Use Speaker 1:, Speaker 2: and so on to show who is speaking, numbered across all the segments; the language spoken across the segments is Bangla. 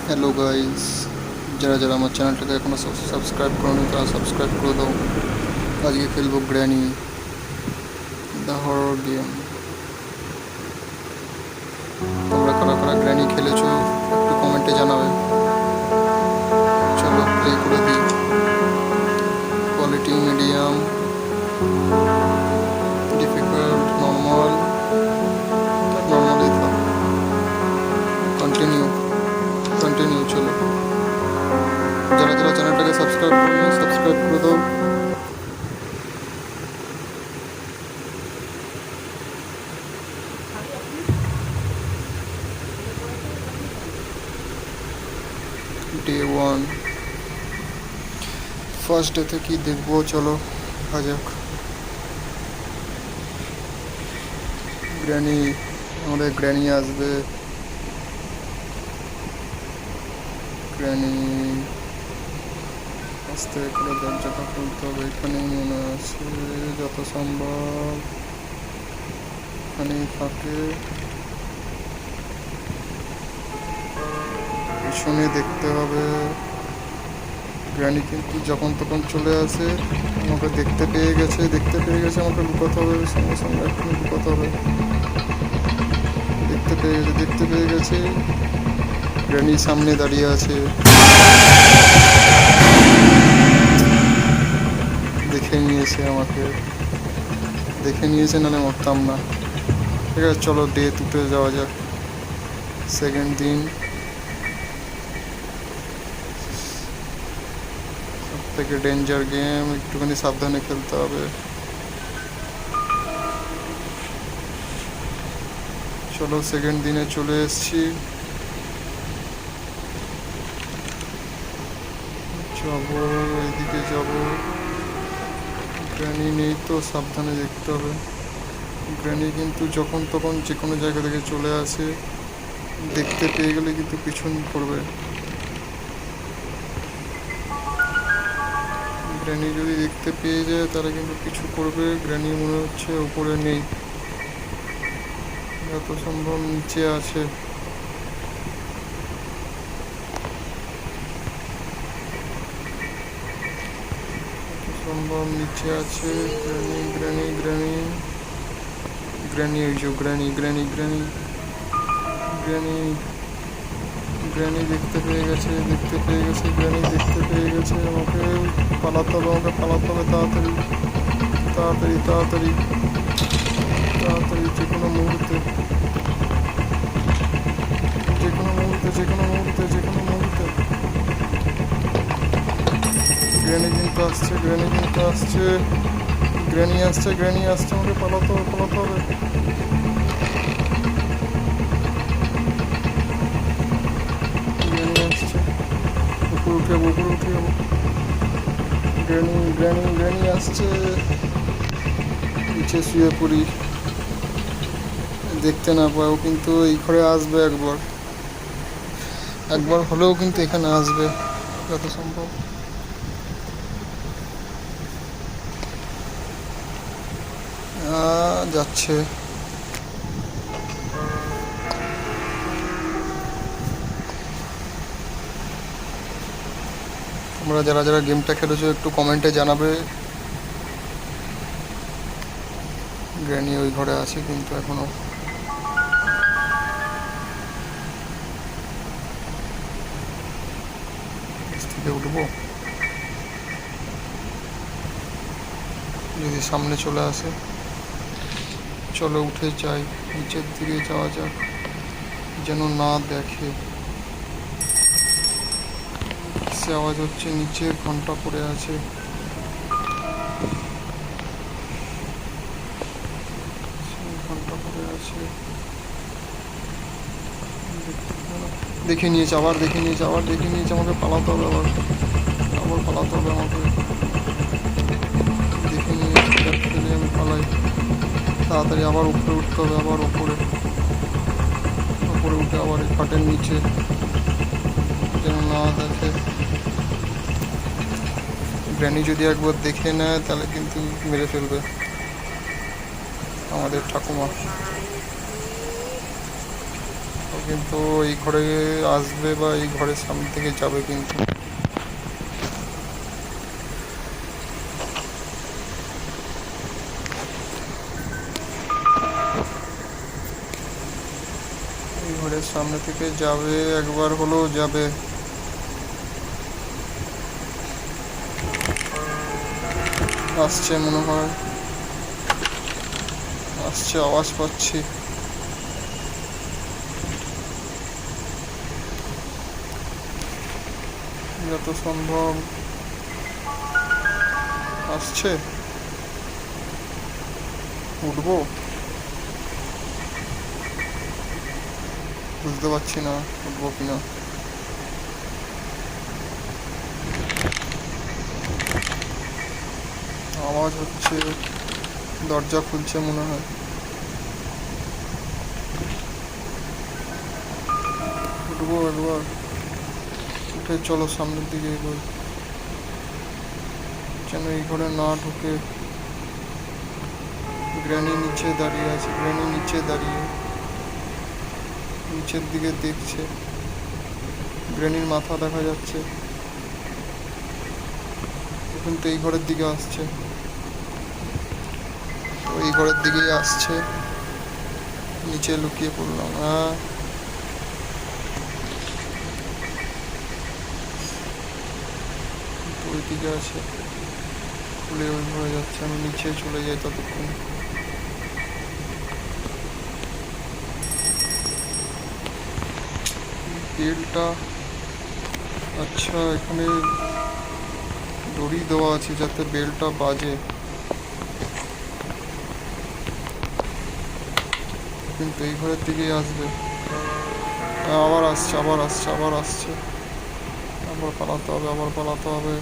Speaker 1: হ্যালো গাইস, যারা যারা আমার চ্যানেলটাকে এখনো সাবস্ক্রাইব করোনি তারা সাবস্ক্রাইব করে দাও। আজকে খেলবো গ্র্যানি দ্য হরর গেম। তোমরা কারা কারা গ্র্যানি খেলেছো একটু কমেন্টে জানাবে। চলো প্লে করে দিই। Quality medium, difficult, normal, normally থাক। Continue continue. চলো, যারা যারা চ্যানেলটাকে সাবস্ক্রাইব করোনি সাবস্ক্রাইব করে দাও। ডে 1, ফার্স্ট ডেতে কি দেখবো চলো দেখা যাক। গ্র্যানি, আমাদের গ্র্যানি আসবে। গ্র্যানি আস্তে করে দরজাটা খুলতে হবে। এখানেই মনে আছে যত সম্ভব, এখানেই থাকে। পিছনে দেখতে হবে। গ্র্যানি কিন্তু যখন তখন চলে আসে। আমাকে দেখতে পেয়ে গেছে আমাকে লুকাতে হবে, সঙ্গে সঙ্গে এক্ষুনি লুকাতে হবে। দেখতে পেয়ে গেছে। গ্র্যানি সামনে দাঁড়িয়ে আছে, দেখে নিয়েছে নাহলে মরতাম না। ঠিক আছে, চলো ডে 2-তে যাওয়া যাক। সেকেন্ড দিন, সব থেকে ডেঞ্জার গেম, একটুখানি সাবধানে খেলতে হবে। চলো সেকেন্ড দিনে চলে এসেছি। যাবো, এইদিকে যাবো। গ্র্যানি নেই তো, সাবধানে দেখতে হবে। গ্র্যানি কিন্তু যখন তখন যে কোনো জায়গা থেকে চলে আসে। দেখতে পেয়ে গেলে কিন্তু পিছন পড়বে। গ্র্যানি যদি দেখতে পেয়ে যায় তাহলে কিন্তু কিছু করবে। গ্র্যানি মনে হচ্ছে উপরে নেই, যত সম্ভব নিচে আছে। সম্ভব নিচে আছে। গ্র্যানি গ্র্যানি গ্র্যানি গ্র্যানি ওই যে granny granny granny granny granny দেখতে পেয়ে গেছে গ্র্যানি দেখতে পেয়ে গেছে। আমাকে পালাতে হবে তাড়াতাড়ি তাড়াতাড়ি তাড়াতাড়ি তাড়াতাড়ি। যে কোনো মুহূর্তে গ্র্যানি কিন্তু আসছে আমাকে পালাতে হবে। গ্র্যানি আসছে, উপরে উঠে যাবো। গ্র্যানি আসছে। নিচে শুয়ে পড়ি, দেখতে না পাও কিন্তু এই ঘরে আসবে। একবার হলেও কিন্তু এখানে আসবে যত সম্ভব। যাচ্ছে। তোমরা যারা যারা গেমটা খেলেছো একটু কমেন্টে জানাবে। গ্র্যানি ওই ঘরে আছে কিন্তু এখনো। থেকে উঠবো, যদি সামনে চলে আসে। চলো উঠে যাই, নিচের দিকে যাওয়া যাক, যেন না দেখে। সে আওয়াজ হচ্ছে, নিচে ঘন্টা পড়ে আছে। দেখে নিয়েছে, আমাকে পালাতে হবে। আবার পালাতে হবে আমাকে। দেখে নিয়েছে, আমি পালাই। তাড়াতাড়ি আবার উপরে উঠতে হবে, উপরে উঠে আবার এই খাটের নিচে, যেন না দেখে। গ্র্যানি যদি একবার দেখে নেয় তাহলে কিন্তু মেরে ফেলবে আমাদের ঠাকুমা। কিন্তু এই ঘরে আসবে বা এই ঘরের সামনে থেকে যাবে, কিন্তু এই ঘরের সামনে থেকে যাবে, একবার হলেও যাবে। আসছে মনে হয়, আসছে, আওয়াজ পাচ্ছি। যত সম্ভব আসছে। উঠবো, বুঝতে পারছি না উঠবো কিনা। আওয়াজ হচ্ছে, দরজা খুলছে মনে হয়। উঠবো একবার, উঠে চলো সামনের দিকে এগোই, যেন এই ঘরে না ঢুকে। গ্র্যানি নিচে দাঁড়িয়ে আছে, গ্র্যানি নিচে দাঁড়িয়ে নিচের দিকে দেখছে। গ্র্যানির মাথা দেখা যাচ্ছে, কিন্তু এই ঘরের দিকে আসছে, এই ঘরের দিকেই আসছে। নিচে লুকিয়ে পড়লাম। হ্যাঁ, ওই দিকে আছে, খুলে ওই ঘরে যাচ্ছে। আমি নিচে চলে যাই ততক্ষণ। বেলটা, আচ্ছা এখানে দড়ি দেওয়া আছে যাতে বেলটা বাজে, কিন্তু এই ঘরের দিকেই আসবে। আবার আসছে, আবার আসছে, আবার আসছে। আবার পালাতে হবে, আবার পালাতে হবে।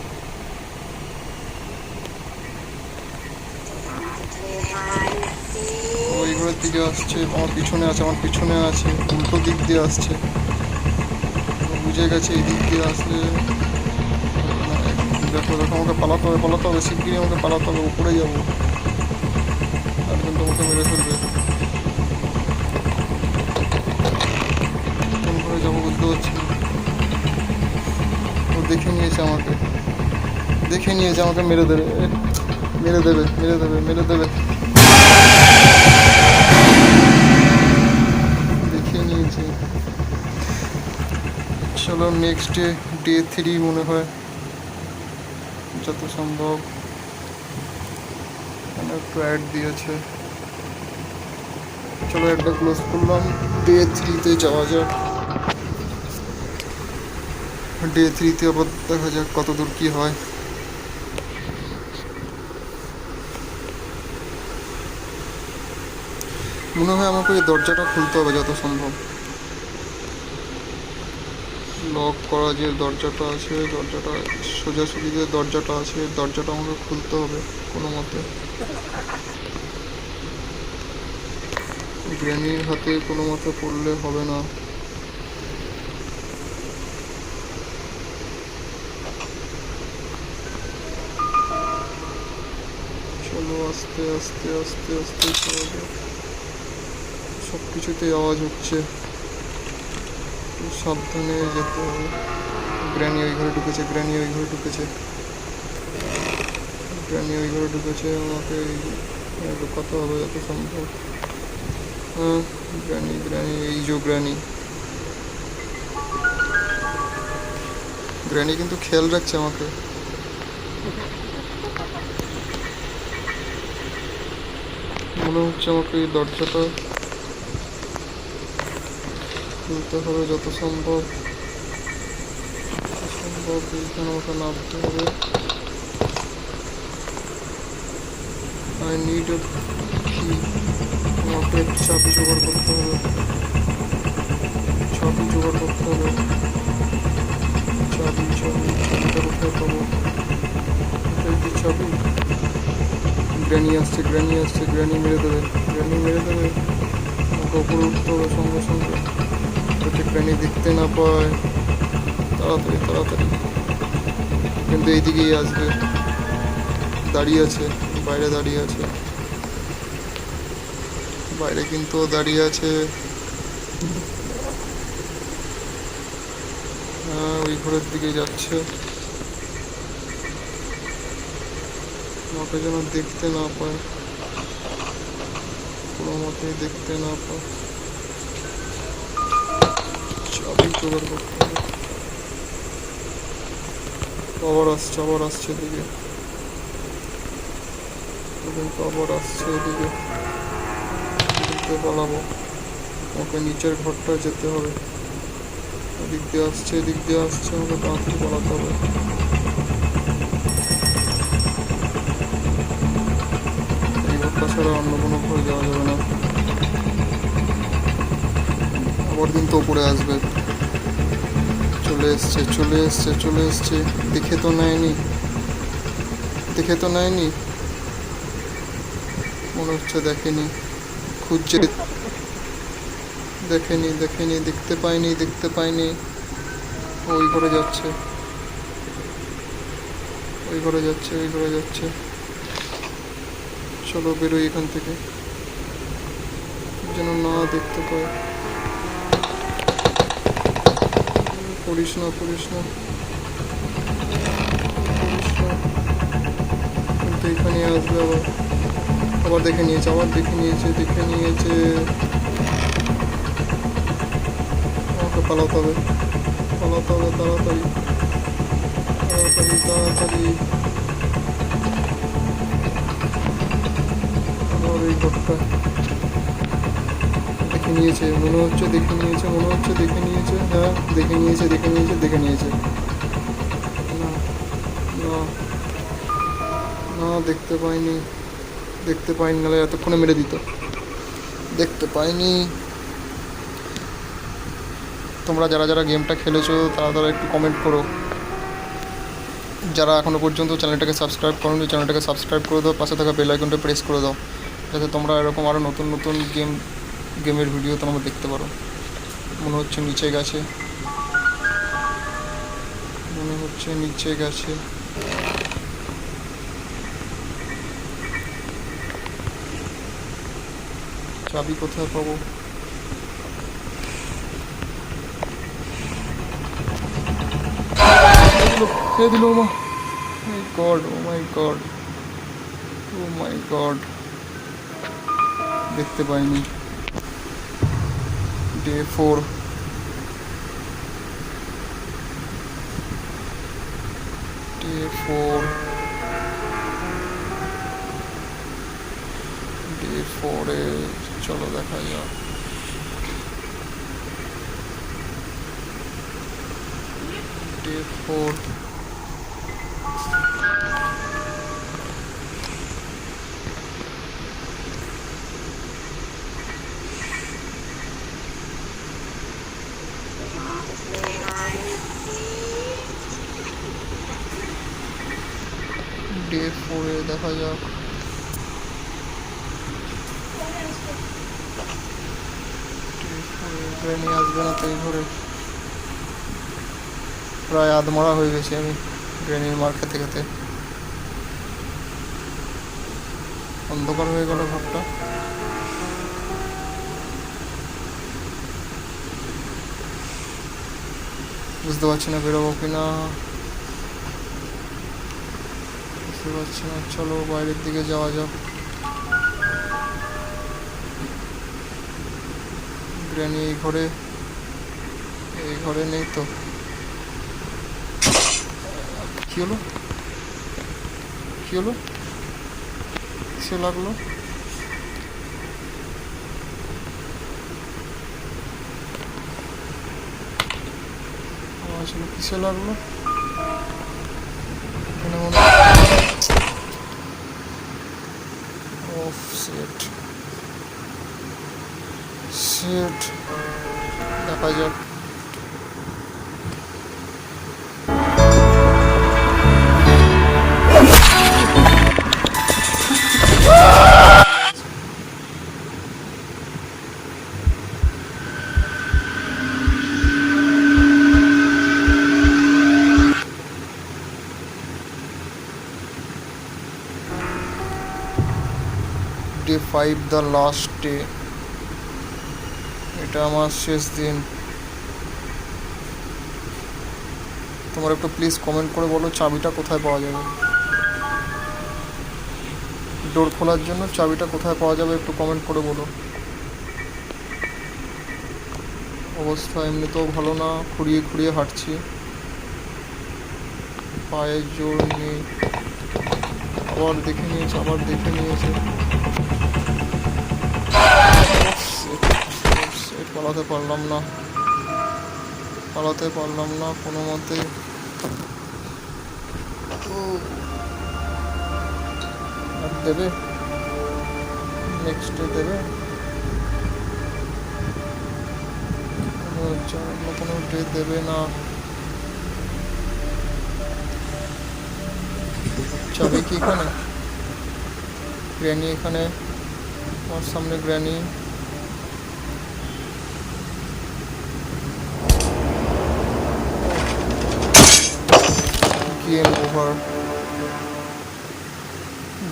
Speaker 1: ওই ঘরের দিকে আসছে, আমার পিছনে আছে, আমার পিছনে আছে, উল্টো দিক দিয়ে আসছে। বুঝে গেছে এই দিক দিয়ে আসলে। দেখো দেখো, আমাকে পালাতে হবে, পালাতে হবে, শিগগিরই আমাকে পালাতে হবে, উপরে যাবো, আর কিন্তু আমাকে মেরে ফেলবে। কোন ঘরে যাবো বুঝতে পারছি না। ও দেখে নিয়েছে আমাকে, দেখে নিয়েছে আমাকে, মেরে দেবে, মেরে দেবে, মেরে দেবে, মেরে দেবে। দেখে নিয়েছে। চলো নেক্সট ডে 3 মনে হয়, যত সম্ভব। এখানে একটু অ্যাড দিয়েছে। চলো অ্যাডটা ক্লোজ করলাম। ডে 3-তে যাওয়া যাক। ডে 3-তে আবার দেখা যাক কত দূর কী হয়। মনে হয় আমাকে এই দরজাটা খুলতে হবে যত সম্ভব। লক করা যে দরজাটা আছে, দরজাটা সোজাসুজি যে দরজাটা আছে, দরজাটা আমাকে খুলতে হবে কোনো মতে। গ্র্যানির হাতে কোনো মতে পড়লে হবে না। চলো আস্তে আস্তে আস্তে আস্তে চলো। সব কিছুতেই আওয়াজ হচ্ছে, সাবধানে যেতে হবে। গ্র্যানি ওই ঘরে ঢুকেছে, গ্র্যানি ওই ঘরে ঢুকেছে, গ্র্যানি ওই ঘরে ঢুকেছে। আমাকে লুকাতে হবে যত সম্ভব। হ্যাঁ, গ্র্যানি, গ্র্যানি, এই যে গ্র্যানি। গ্র্যানি কিন্তু খেয়াল রাখছে আমাকে। মনে হচ্ছে আমাকে এই দরজাটা খুলতে হবে যত সম্ভব। সম্ভব এইখানে আমাকে নামতে হবে। আই নিড এ কি, আমাকে চাবি জোগাড় করতে হবে, চাবি জোগাড় করতে হবে। চাবি, চাবি, চাবিটা কোথায় পাবো? এটাই কি চাবি? গ্র্যানি আসছে, গ্র্যানি আসছে, গ্র্যানি মেরে দেবে, গ্র্যানি মেরে দেবে। আমাকে উপরে উঠতে হবে সঙ্গে সঙ্গে, যাতে গ্র্যানি দেখতে না পায়। তাড়াতাড়ি তাড়াতাড়ি। কিন্তু এইদিকেই আসবে, দাঁড়িয়ে আছে, বাইরে দাঁড়িয়ে আছে, বাইরে কিন্তু দাঁড়িয়ে আছে। হ্যাঁ, ওই ঘরের দিকে যাচ্ছে। আমাকে যেন দেখতে না পায়, কোনো মতেই দেখতে না পায়। চাবি জোগাড় করতে হবে। আবার আসছে এদিকে, কিন্তু আবার আসছে এদিকে। দেখতে পালাবো, ওকে নিচের ঘরটা যেতে হবে। এদিক দিয়ে আসছে, এদিক দিয়ে আসছে, আমাকে তাড়াতাড়ি পালাতে হবে। এই ঘরটা ছাড়া অন্য কোনো ঘরে যাওয়া যাবে না। আবার কিন্তু ওপরে আসবে। চলে এসছে, চলে এসছে, চলে এসছে। দেখে তো নেয়নি, দেখে তো নেয়নি, মনে হচ্ছে দেখেনি। খুঁজছে, দেখেনি, দেখেনি, দেখতে পাইনি, দেখতে পাইনি। ওই ঘরে যাচ্ছে, ওই ঘরে যাচ্ছে, ওই ঘরে যাচ্ছে। চলো বেরোই এখান থেকে, যেন না দেখতে পায়। করিস না, করিস না, করিস না। কিন্তু এখানে আসবে আবার। আবার দেখে নিয়েছে, আবার দেখে নিয়েছে, দেখে নিয়েছে। আমাকে পালাতে হবে, পালাতে হবে, তাড়াতাড়ি, তাড়াতাড়ি, তাড়াতাড়ি। আবার এই ঘরটা দেখে নিয়েছে, মনে হচ্ছে দেখে নিয়েছে, মনে হচ্ছে দেখে নিয়েছে। হ্যাঁ, দেখে নিয়েছে, দেখে নিয়েছে, দেখে নিয়েছে। না, না, না, দেখতে পাইনি, দেখতে পাইনি, নাহলে এতক্ষণে মেরে দিত। দেখতে পাইনি। তোমরা যারা যারা গেমটা খেলেছো তারা তারা একটু কমেন্ট করো। যারা এখনও পর্যন্ত চ্যানেলটাকে সাবস্ক্রাইব করোনি, চ্যানেলটাকে সাবস্ক্রাইব করে দাও, পাশে থাকা বেল আইকনটা প্রেস করে দাও, যাতে তোমরা এরকম আরও নতুন নতুন গেমের ভিডিও তোমরা দেখতে পারো। মনে হচ্ছে নিচে গেছে, মনে হচ্ছে নিচে গেছে। চাবি কোথায় পাবো? খেয়ে দিল। ও মাই গড, ও মাই গড, ও মাই গড। দেখতে পাইনি। ডে 4, ডে 4, ডে 4-এ চলো দেখা যাক। ডে 4, ডে 4-এ দেখা যাক। ট্রেনে আসবে না তো এই ঘরে। প্রায় আধমরা হয়ে গেছি আমি ট্রেনের মার খেতে খেতে। অন্ধকার হয়ে গেল ঘরটা। বুঝতে পারছি না বেরোবো কি না, বুঝতে পারছি না। চলো বাইরের দিকে যাওয়া যাক। গ্র্যানি এই ঘরে, এই ঘরে নেই তো। কি হলো, কি হলো, কিসে লাগলো? আসলে কিসে লাগলো? এখানে মনে অফ সেট, সেট। দেখা যাক। Day 5, the last day. এটা আমার শেষ দিন। তোমার একটু প্লিজ কমেন্ট করে বলো চাবিটা কোথায় পাওয়া যাবে, ডোর খোলার জন্য চাবিটা কোথায় পাওয়া যাবে একটু কমেন্ট করে বলো। অবস্থা এমনিতেও ভালো না, খুঁড়িয়ে খুঁড়িয়ে হাঁটছি, পায়ের জোর নেই। আবার দেখে নিয়েছে পালাতে পারলাম না কোনো মতে। আর দেবে, নেক্সট দেবে, কোনো ডে দেবে না। চাবি কি এখানে? গ্র্যানি এখানে, আমার সামনে গ্র্যানি।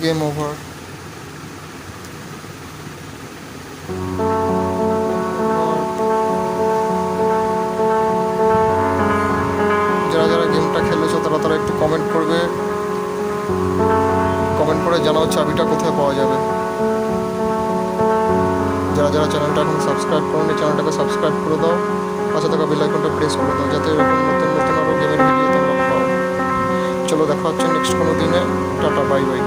Speaker 1: Game over. যারা যারা গেমটা খেলেছো তারা একটু কমেন্ট করবে, কমেন্ট করে জানাও চাবিটা কোথায় পাওয়া যাবে। যারা যারা চ্যানেলটা এখন সাবস্ক্রাইব করেনি চ্যানেলটাকে সাবস্ক্রাইব করে দাও, পাশে থাকা বেল আইকনটা প্রেস করে দাও যাতে এরকম নতুন নতুন আরও গেমের ভিডিও তোমরা পাও। চলো দেখা হচ্ছে নেক্সট কোনো দিনে, টাটা বাই বাই।